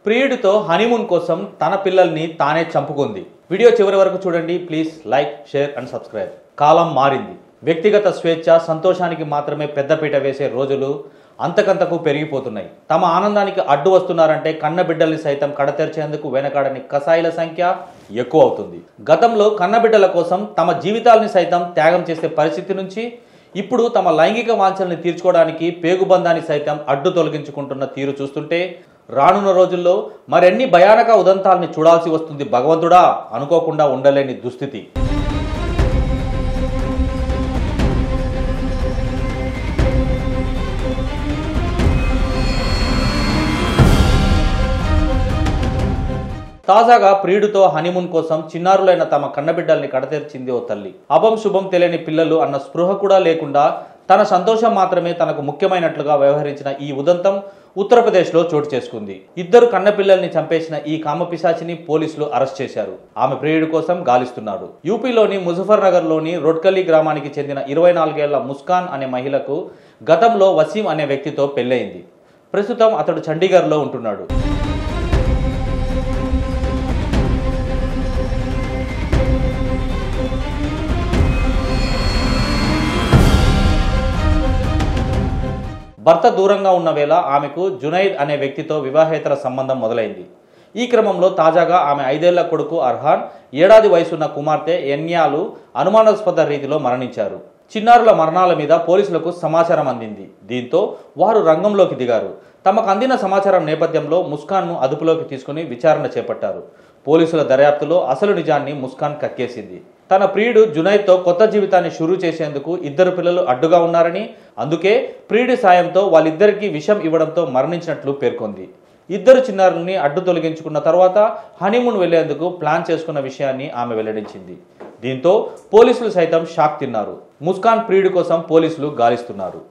ప్రియుడితో honeymoon కోసం తన పిల్లల్ని తానే చంపుకుంది. వీడియో చివరి వరకు చూడండి. Please like, share and subscribe. కాలం మారింది. వ్యక్తిగత స్వేచ్ఛ, సంతోషానికి మాత్రమే పెద్దపీట వేసే రోజులు అంతకంతకు పెరిగిపోతున్నాయి. తమ ఆనందానికి అడ్డు వస్తున్నారంటే కన్నబిడ్డల్ని సైతం కడతెర్చేందుకు వెనకాడని కసాయిల సంఖ్య ఎక్కువ అవుతుంది. గతంలో కన్నబిడ్డల కోసం తమ జీవితాలని సైతం త్యాగం చేసే పరిస్థితి నుంచి ఇప్పుడు తమ లైంగిక వాంఛల్ని తీర్చుకోవడానికి పేగుబంధాన్ని సైతం అడ్డు తొలగించుకుంటున్న తీరు చూస్తుంటే రానున్న రోజుల్లో మరెన్ని భయానక ఉదంతాల్ని చూడాల్సి వస్తుంది భగవంతుడా అనుకోకుండా ఉండలేని దుస్థితి. తాజాగా ప్రియుడితో హనీమూన్ కోసం చిన్నారులైన తమ కన్నబిడ్డల్ని కడతెర్చింది ఓ తల్లి. అభం శుభం తెలియని పిల్లలు అన్న స్పృహ కూడా లేకుండా తన సంతోషం మాత్రమే తనకు ముఖ్యమైనట్లుగా వ్యవహరించిన ఈ ఉదంతం ఉత్తరప్రదేశ్లో చోటు చేసుకుంది. ఇద్దరు కన్నపిల్లల్ని చంపేసిన ఈ కామపిశాచిని పోలీసులు అరెస్ట్ చేశారు. ఆమె ప్రియుడి కోసం గాలిస్తున్నారు. యూపీలోని ముజఫర్ నగర్ లోని రోడ్కల్లీ గ్రామానికి చెందిన 24 ఏళ్ల ముస్కాన్ అనే మహిళకు గతంలో వసీం అనే వ్యక్తితో పెళ్లయింది. ప్రస్తుతం అతడు చండీగఢ్లో ఉంటున్నాడు. భర్త దూరంగా ఉన్న వేళ ఆమెకు జునైద్ అనే వ్యక్తితో వివాహేతర సంబంధం మొదలైంది. ఈ క్రమంలో తాజాగా ఆమె 5 ఏళ్ల కొడుకు అర్హాన్, 7 ఏళ్ల వయసున్న కుమార్తె ఎన్యాలు అనుమానాస్పద రీతిలో మరణించారు. చిన్నారుల మరణాల మీద పోలీసులకు సమాచారం అందింది. దీంతో వారు రంగంలోకి దిగారు. తమకు అందిన సమాచారం నేపథ్యంలో ముస్కాన్ను అదుపులోకి తీసుకుని విచారణ చేపట్టారు. పోలీసుల దర్యాప్తులో అసలు నిజాన్ని ముస్కాన్ కక్కేసింది. తన ప్రియుడు జునైద్తో కొత్త జీవితాన్ని షురూ చేసేందుకు 2 పిల్లలు అడ్డుగా ఉన్నారని, అందుకే ప్రియుడి సాయంతో వాళ్ళిద్దరికీ విషం ఇవ్వడంతో మరణించినట్లు పేర్కొంది. 2 చిన్నారుల్ని అడ్డు తొలగించుకున్న తర్వాత హనీమూన్ వెళ్లేందుకు ప్లాన్ చేసుకున్న విషయాన్ని ఆమె వెల్లడించింది. దీంతో పోలీసులు సైతం షాక్ తిన్నారు. ముస్కాన్ ప్రియుడి కోసం పోలీసులు గాలిస్తున్నారు.